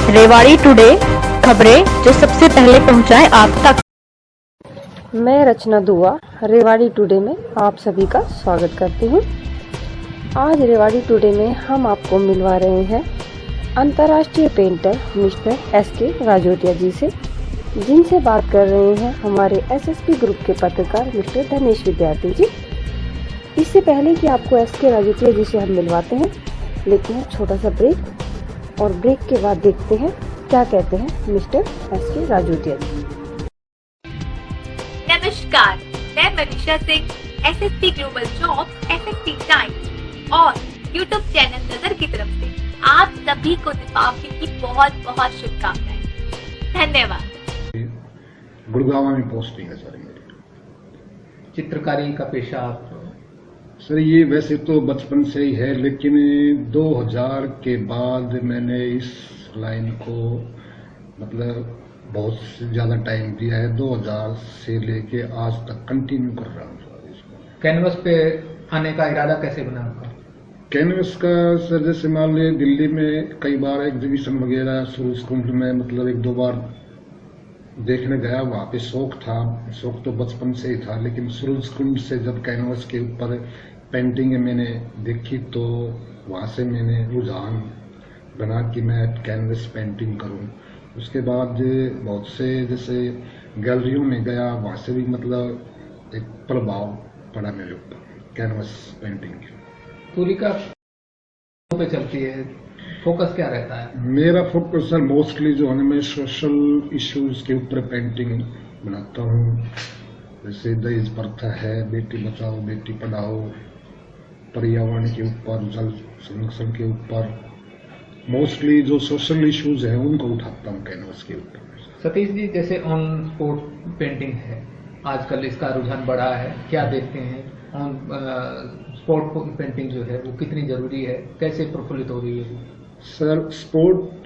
Rewari today, खबरें जो सबसे पहले पहुंचाए आप तक। मैं रचना दुआ रेवाड़ी टुडे में आप सभी का स्वागत करती हूँ। आज रेवाड़ी टुडे में हम आपको मिलवा रहे हैं अंतर्राष्ट्रीय पेंटर मिस्टर एसके राजोटिया जी से, जिनसे बात कर रहे हैं हमारे एसएसपी ग्रुप के पत्रकार मिस्टर धनेश विद्यार्थी जी। इससे पहले कि आपको एसके राजोटिया जी से हम मिलवाते हैं, लेते हैं छोटा सा ब्रेक और ब्रेक के बाद देखते हैं क्या कहते हैं मिस्टर एसके राजोटिया जी। नमस्कार, मैं Manisha Singh, SSP global job FST time और यूट्यूब चैनल नजर की तरफ से आप सभी को दीपावली की बहुत बहुत शुभकामनाएं। धन्यवाद। गुड़गांव में पोस्टिंग है सर मेरी। चित्रकारी का पेशा आप? सर ये वैसे तो बचपन से ही है, लेकिन 2000 के बाद मैंने इस लाइन को मतलब बहुत ज्यादा टाइम दिया है। 2000 से लेके आज तक कंटिन्यू कर रहा हूँ सर इसको। कैनवस पे आने का इरादा कैसे बना आपका? कैनवस का सर जैसे मान लीजिए दिल्ली में कई बार एग्जीबिशन वगैरह सूरज कुंड में मतलब 1-2 बार देखने गया, वहाँ पे शौक था। शौक तो बचपन से ही था, लेकिन सूरज कुंड से जब कैनवस के ऊपर पेंटिंग मैंने देखी तो वहाँ से मैंने रुझान बना कि मैं कैनवस पेंटिंग करूँ। उसके बाद बहुत से जैसे गैलरियों में गया, वहाँ से भी मतलब एक प्रभाव पड़ा मेरे ऊपर कैनवस पेंटिंग की। पूरी का पे चलती है, फोकस क्या रहता है? मेरा फोकस सर मोस्टली जो है मैं सोशल इश्यूज के ऊपर पेंटिंग बनाता हूँ। जैसे दहेज प्रथा है, बेटी बचाओ बेटी पढ़ाओ, पर्यावरण के ऊपर, जल संरक्षण के ऊपर, मोस्टली जो सोशल इश्यूज हैं उनको उठाता हूँ कैनवस के ऊपर। सतीश जी, जैसे ऑन स्पॉट पेंटिंग है आजकल, इसका रुझान बढ़ा है, क्या देखते हैं? ऑन स्पॉट पेंटिंग जो है वो कितनी जरूरी है, कैसे प्रफुल्लित हो रही है? सर स्पोर्ट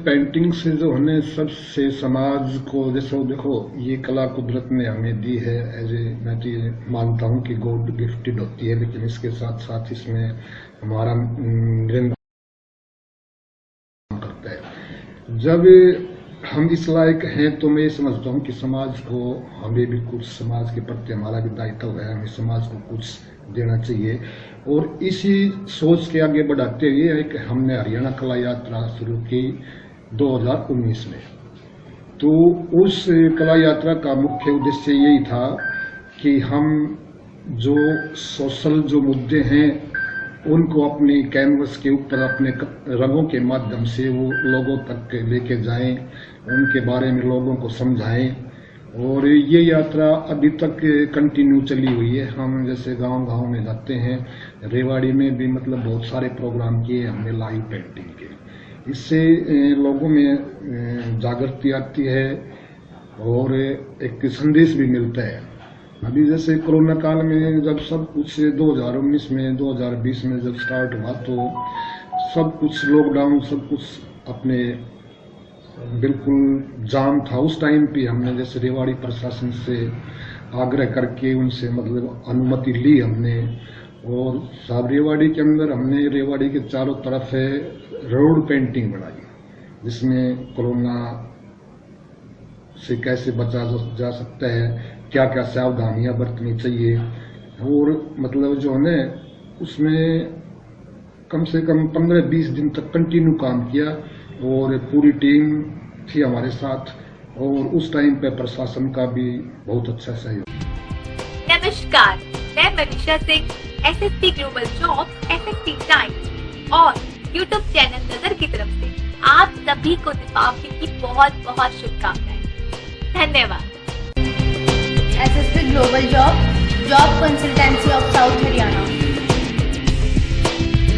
पेंटिंग से जो हमने सबसे समाज को, जैसे देखो ये कला कुदरत ने हमें दी है, एज ए मैं तो ये मानता हूँ कि गॉड गिफ्टेड होती है, लेकिन इसके साथ साथ इसमें हमारा निरंतर करता है। जब हम इस लायक हैं तो मैं ये समझता हूँ कि समाज को हमें भी कुछ, समाज के प्रति हमारा भी दायित्व है, हमें समाज को कुछ देना चाहिए। और इसी सोच के आगे बढ़ाते हुए एक हमने हरियाणा कला यात्रा शुरू की 2019 में। तो उस कला यात्रा का मुख्य उद्देश्य यही था कि हम जो सोशल जो मुद्दे हैं उनको अपनी कैनवस के ऊपर अपने रंगों के माध्यम से वो लोगों तक लेके जाएं, उनके बारे में लोगों को समझाएं। और ये यात्रा अभी तक कंटिन्यू चली हुई है। हम जैसे गांव-गांव में जाते हैं, रेवाड़ी में भी मतलब बहुत सारे प्रोग्राम किए हमने लाइव पेंटिंग के। इससे लोगों में जागृति आती है और एक संदेश भी मिलता है। अभी जैसे कोरोना काल में जब सब कुछ 2019 में 2020 में जब स्टार्ट हुआ तो सब कुछ लॉकडाउन, सब कुछ अपने बिल्कुल जाम था। उस टाइम पे हमने जैसे रेवाड़ी प्रशासन से आग्रह करके उनसे मतलब अनुमति ली हमने, और साहब रेवाड़ी के अंदर हमने रेवाड़ी के चारों तरफ है रोड पेंटिंग बनाई, जिसमें कोरोना से कैसे बचा जा सकता है, क्या क्या सावधानियां बरतनी चाहिए। और मतलब जो है उसमें कम से कम 15-20 दिन तक कंटिन्यू काम किया और पूरी टीम थी हमारे साथ, और उस टाइम पे प्रशासन का भी बहुत अच्छा सहयोग। नमस्कार, मैं Manisha Singh, SSP global job FST time और यूट्यूब चैनल नजर की तरफ से आप सभी को दीपावली की बहुत बहुत शुभकामनाएं। धन्यवाद। SSP global job consultancy of south Haryana.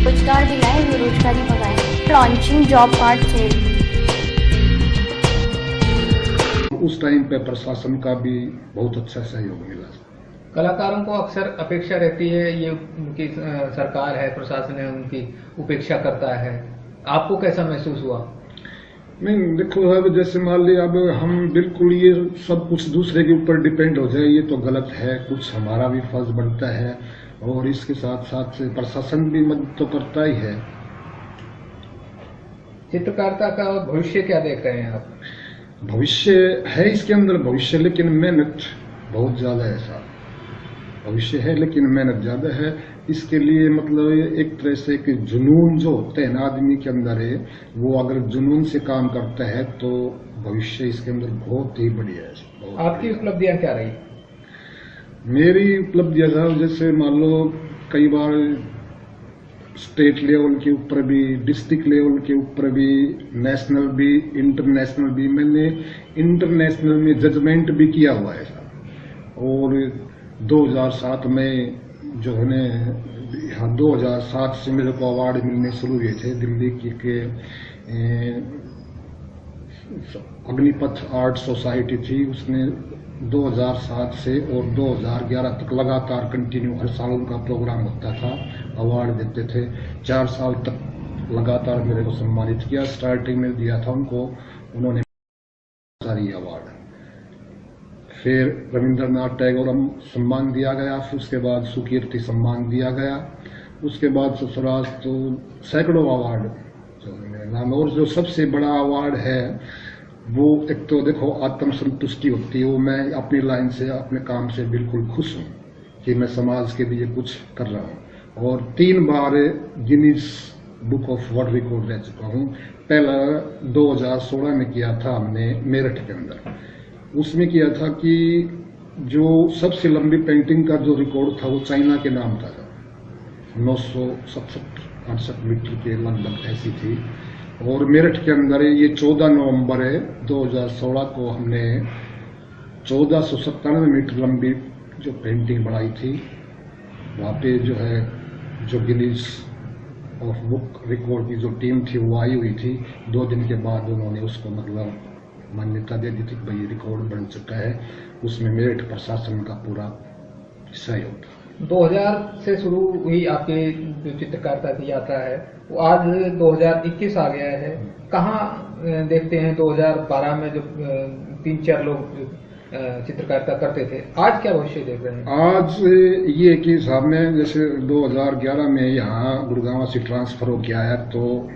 रोजगार दिलाए, बेरोजगारी भगाए। Launching job card cell. उस टाइम पे प्रशासन का भी बहुत अच्छा सहयोग मिला। कलाकारों को अक्सर अपेक्षा रहती है, ये उनकी सरकार है, प्रशासन है, उनकी उपेक्षा करता है। आपको कैसा महसूस हुआ? नहीं देखो, अब जैसे मान लिया अब हम बिल्कुल ये सब कुछ दूसरे के ऊपर डिपेंड हो जाए, ये तो गलत है। कुछ हमारा भी फर्ज बनता है और इसके साथ साथ प्रशासन भी मदद तो करता ही है। चित्रकारिता का भविष्य क्या देख रहे हैं आप? भविष्य है इसके अंदर भविष्य, लेकिन मेहनत बहुत ज्यादा है साहब। भविष्य है लेकिन मेहनत ज्यादा है। इसके लिए मतलब एक तरह से कि जुनून जो होते हैं ना आदमी के अंदर है, वो अगर जुनून से काम करता है तो भविष्य इसके अंदर बहुत ही बढ़िया है। आपकी उपलब्धियां क्या रही? मेरी उपलब्धियां साहब, जैसे मान लो कई बार स्टेट लेवल के ऊपर भी, डिस्ट्रिक्ट लेवल के ऊपर भी, नेशनल भी, इंटरनेशनल भी। मैंने इंटरनेशनल में जजमेंट भी किया हुआ है साहब। और 2007 में जो है ना, 2007 से मेरे को अवार्ड मिलने शुरू हुए थे। दिल्ली के अग्निपथ आर्ट सोसाइटी थी, उसने 2007 से और 2011 तक लगातार कंटिन्यू हर साल उनका प्रोग्राम होता था, अवार्ड देते थे। 4 साल तक लगातार मेरे को सम्मानित किया। स्टार्टिंग में दिया था उनको, उन्होंने सारी अवार्ड। फिर रविंद्रनाथ टैगोर सम्मान दिया गया, फिर उसके बाद सुकीर्ति सम्मान दिया गया, उसके बाद ससुराल तो सैकड़ों अवार्ड जो मेरे नाम। और जो सबसे बड़ा अवार्ड है वो एक तो देखो आत्मसंतुष्टि होती है, वो मैं अपनी लाइन से, अपने काम से बिल्कुल खुश हूँ कि मैं समाज के लिए कुछ कर रहा हूँ। और 3 बार Guinness book of world record रह चुका हूँ। पहला 2016 में किया था हमने मेरठ के अंदर। उसमें किया था कि जो सबसे लंबी पेंटिंग का जो रिकॉर्ड था वो चाइना के नाम था, 967-68 मीटर के लगभग ऐसी थी। और मेरठ के अंदर ये 14 नवंबर 2016 को हमने 1497 मीटर लंबी जो पेंटिंग बनाई थी। वहाँ पे जो है जो गिनीज ऑफ बुक रिकॉर्ड की जो टीम थी वो आई हुई थी। 2 दिन के बाद उन्होंने उसको मतलब मान्यता दे दी थी कि भाई रिकॉर्ड बन चुका है। उसमें मेरठ प्रशासन का पूरा सहयोग था। 2000 से शुरू हुई आपकी जो चित्रकारिता की यात्रा है वो आज 2021 आ गया है। कहाँ देखते हैं 2012 में जो 3-4 लोग चित्रकारिता करते थे, आज क्या भविष्य देख रहे हैं? आज ये कि साहब ने जैसे 2011 में यहाँ गुड़गांव से ट्रांसफर हो गया है, तो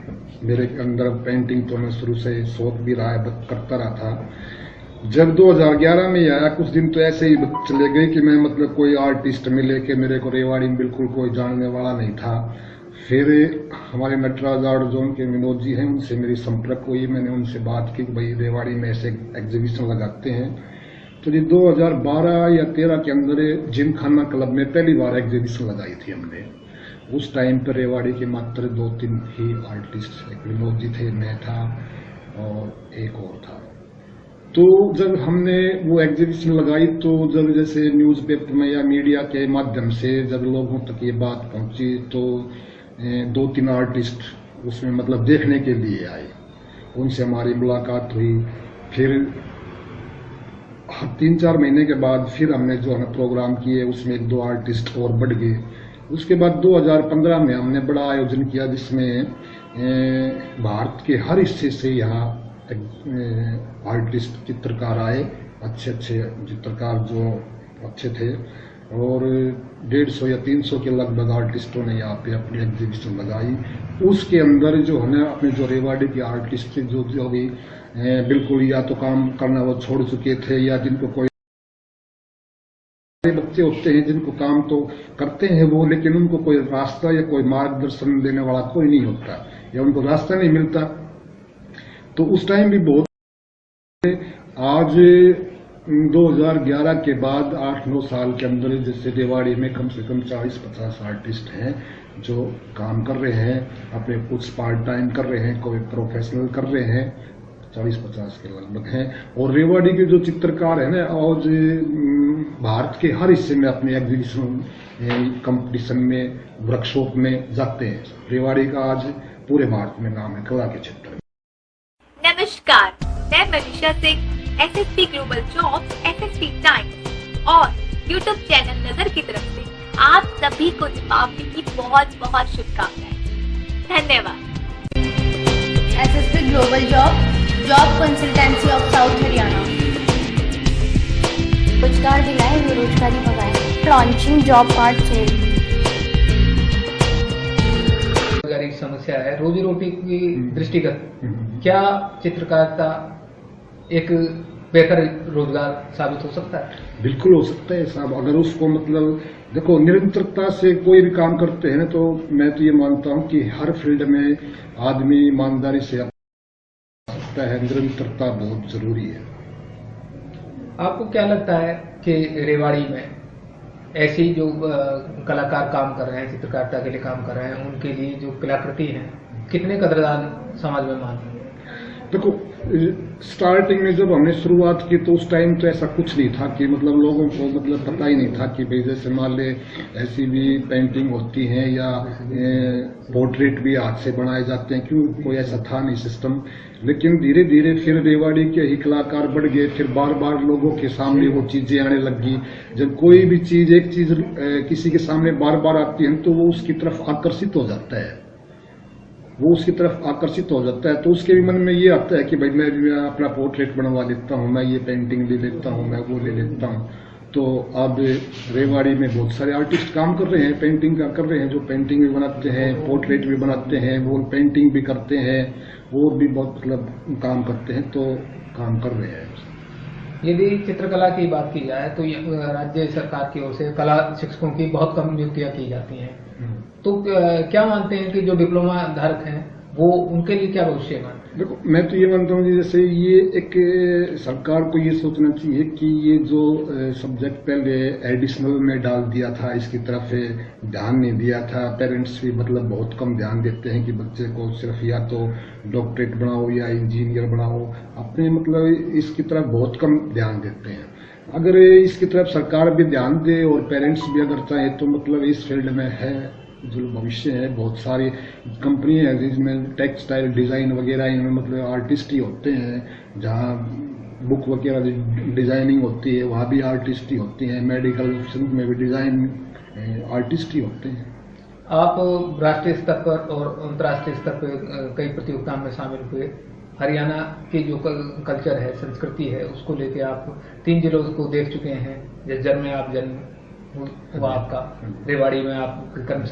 मेरे अंदर पेंटिंग तो मैं शुरू से शौक भी रहा है, करता रहा था। जब 2011 में आया, कुछ दिन तो ऐसे ही चले गए कि मैं मतलब कोई आर्टिस्ट मिले कि मेरे को रेवाड़ी में बिल्कुल कोई जानने वाला नहीं था। फिर हमारे नटराज आर्ट जोन के विनोद जी हैं, उनसे मेरी संपर्क हुई। मैंने उनसे बात की कि भाई रेवाड़ी में ऐसे एग्जीबिशन लगाते हैं। तो ये 2012 या 13 के अंदर जिमखाना क्लब में पहली बार एग्जीबिशन लगाई थी हमने। उस टाइम पर रेवाड़ी के मात्र 2-3 ही आर्टिस्ट, एक विनोद जी थे, मैं था और एक और था। तो जब हमने वो एग्जीबिशन लगाई तो जब जैसे न्यूज़पेपर में या मीडिया के माध्यम से जब लोगों तक ये बात पहुंची तो 2-3 आर्टिस्ट उसमें मतलब देखने के लिए आए, उनसे हमारी मुलाकात हुई। फिर 3-4 महीने के बाद फिर हमने जो है प्रोग्राम किए, उसमें 1-2 आर्टिस्ट और बढ़ गए। उसके बाद 2015 में हमने बड़ा आयोजन किया जिसमें भारत के हर हिस्से से यहाँ आर्टिस्ट चित्रकार आए, अच्छे चित्रकार जो अच्छे थे। और 150 या 300 के लगभग आर्टिस्टों ने यहाँ पे अपनी एग्जीबिशन लगाई। उसके अंदर जो है ना अपने जो रेवाड़ी के आर्टिस्ट थे जो भी बिल्कुल या तो काम करना वो छोड़ चुके थे, या जिनको कोई बच्चे होते हैं जिनको काम तो करते हैं वो, लेकिन उनको कोई रास्ता या कोई मार्गदर्शन देने वाला कोई नहीं होता या उनको रास्ता नहीं मिलता। तो उस टाइम भी बहुत, आज 2011 के बाद 8-9 साल के अंदर जैसे रेवाड़ी में कम से कम 40-50 आर्टिस्ट हैं जो काम कर रहे हैं, अपने कुछ पार्ट टाइम कर रहे हैं, कोई प्रोफेशनल कर रहे हैं, 40-50 के लगभग हैं। और रेवाड़ी के जो चित्रकार है ना, आज भारत के हर हिस्से में अपने एग्जीबिशन कंपटीशन में, वर्कशॉप में जाते हैं। रेवाड़ी का आज पूरे भारत में नाम है कला के क्षेत्र में। नमस्कार, मैं Manisha Singh, SST global jobs, SST times और YouTube चैनल नजर की तरफ से आप सभी को दीपावली की बहुत बहुत शुभकामनाएं। धन्यवाद। SST global job consultancy of south Haryana. रोजगार दिलाए, बेरोजगारी भगाए। Launching job card sole. रोजगारी की समस्या है, रोजी रोटी की दृष्टिगत क्या चित्रकारिता एक बेहतर रोजगार साबित हो सकता है? बिल्कुल हो सकता है साहब, अगर उसको मतलब देखो निरंतरता से कोई भी काम करते हैं ना, तो मैं तो ये मानता हूँ कि हर फील्ड में आदमी ईमानदारी से आ सकता है। निरंतरता बहुत जरूरी है। आपको क्या लगता है कि रेवाड़ी में ऐसी जो कलाकार काम कर रहे हैं, चित्रकारिता के लिए काम कर रहे हैं, उनके लिए जो कलाकृति है कितने कदरदान समाज में मान? देखो स्टार्टिंग में जब हमने शुरुआत की तो उस टाइम तो ऐसा कुछ नहीं था कि मतलब लोगों को मतलब पता ही नहीं था कि भाई जैसे मान ले ऐसी भी पेंटिंग होती है या पोर्ट्रेट भी हाथ से बनाए जाते हैं, क्यों कोई ऐसा था नहीं सिस्टम। लेकिन धीरे धीरे फिर रेवाड़ी के ही कलाकार बढ़ गए, फिर बार बार लोगों के सामने वो चीजें आने लगी। जब कोई भी चीज एक चीज किसी के सामने बार बार आती है तो वो उसकी तरफ आकर्षित हो जाता है, तो उसके भी मन में ये आता है कि भाई मैं भी अपना पोर्ट्रेट बनवा लेता हूँ, मैं ये पेंटिंग ले लेता हूँ, मैं वो ले लेता हूँ। तो अब रेवाड़ी में बहुत सारे आर्टिस्ट काम कर रहे हैं, पेंटिंग का कर रहे हैं, जो पेंटिंग भी बनाते हैं, पोर्ट्रेट भी बनाते हैं, वॉल पेंटिंग भी करते हैं, और भी बहुत मतलब काम करते हैं, तो काम कर रहे हैं। यदि चित्रकला की बात की जाए तो राज्य सरकार की ओर से कला शिक्षकों की बहुत कम नियुक्तियां की जाती हैं, तो क्या मानते हैं कि जो डिप्लोमा धारक हैं वो उनके लिए क्या भविष्य है? देखो मैं तो ये मानता हूँ कि जैसे ये एक सरकार को ये सोचना चाहिए कि ये जो सब्जेक्ट पहले एडिशनल में डाल दिया था, इसकी तरफ ध्यान नहीं दिया था। पेरेंट्स भी मतलब बहुत कम ध्यान देते हैं कि बच्चे को सिर्फ या तो डॉक्टरेट बनाओ या इंजीनियर बनाओ, अपने मतलब इसकी तरफ बहुत कम ध्यान देते हैं। अगर इसकी तरफ सरकार भी ध्यान दे और पेरेंट्स भी अगर चाहे तो मतलब इस फील्ड में है जो भविष्य है। बहुत सारी कंपनियां हैं जिसमें टेक्सटाइल डिजाइन वगैरह इनमें मतलब आर्टिस्ट ही होते हैं, जहाँ बुक वगैरह डिजाइनिंग होती है वहाँ भी आर्टिस्ट ही होते हैं, मेडिकल फील्ड में भी डिजाइन आर्टिस्ट ही होते हैं। आप राष्ट्रीय स्तर पर और अंतर्राष्ट्रीय स्तर पर कई प्रतियोगिताओं में शामिल हुए। हरियाणा की जो कल्चर है, संस्कृति है, उसको लेके आप 3 जिलों को देख चुके हैं। जिस जन्म में आप जन्म हुआ आपका, रेवाड़ी में आप कर्म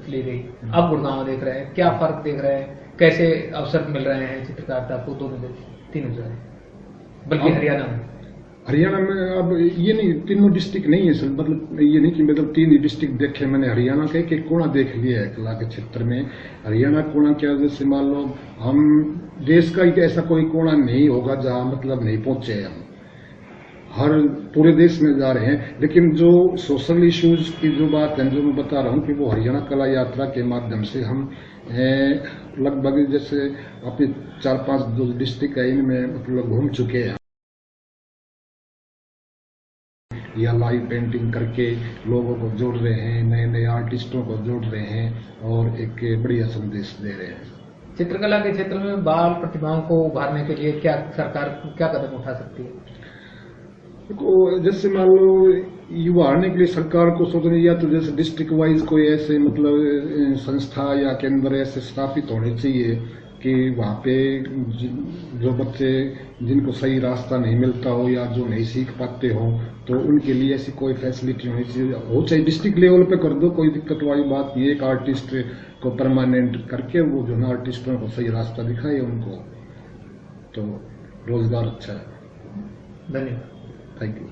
ली गई, अब गुड़गांव देख रहे हैं, क्या फर्क देख रहे हैं, कैसे अवसर मिल रहे हैं चित्रकारिता को दोनों 3 जगह, बल्कि हरियाणा में अब ये नहीं 3 डिस्ट्रिक्ट नहीं है सर, मतलब ये नहीं कि मतलब 3 डिस्ट्रिक्ट देखे मैंने, हरियाणा का एक कोना देख लिया है कला के क्षेत्र में। हरियाणा कोना क्या, जैसे मान लो हम देश का ऐसा कोई कोना नहीं होगा जहाँ मतलब नहीं पहुंचे हम, हर पूरे देश में जा रहे हैं। लेकिन जो सोशल इश्यूज की जो बात है, जो मैं बता रहा हूँ कि वो हरियाणा कला यात्रा के माध्यम से हम लगभग जैसे अपने 4-5 डिस्ट्रिक्ट है इनमें मतलब घूम चुके हैं, या लाइव पेंटिंग करके लोगों को जोड़ रहे हैं, नए नए आर्टिस्टों को जोड़ रहे हैं और एक बढ़िया संदेश दे रहे हैं। चित्रकला के क्षेत्र में बाल प्रतिभाओं को उभारने के लिए क्या सरकार क्या कदम उठा सकती है? तो जैसे मान लो उभारने के लिए सरकार को सोचना, या तो जैसे डिस्ट्रिक्ट वाइज कोई ऐसे मतलब संस्था या केंद्र ऐसे स्थापित होने चाहिए कि वहाँ पे जो बच्चे जिनको सही रास्ता नहीं मिलता हो या जो नहीं सीख पाते हो, तो उनके लिए ऐसी कोई फैसिलिटी होनी चाहिए। हो चाहे डिस्ट्रिक्ट लेवल पे कर दो, कोई दिक्कत वाली बात नहीं है। एक आर्टिस्ट को परमानेंट करके वो जो है आर्टिस्टों को सही रास्ता दिखाए उनको, तो रोजगार अच्छा है। धन्यवाद। Thank you.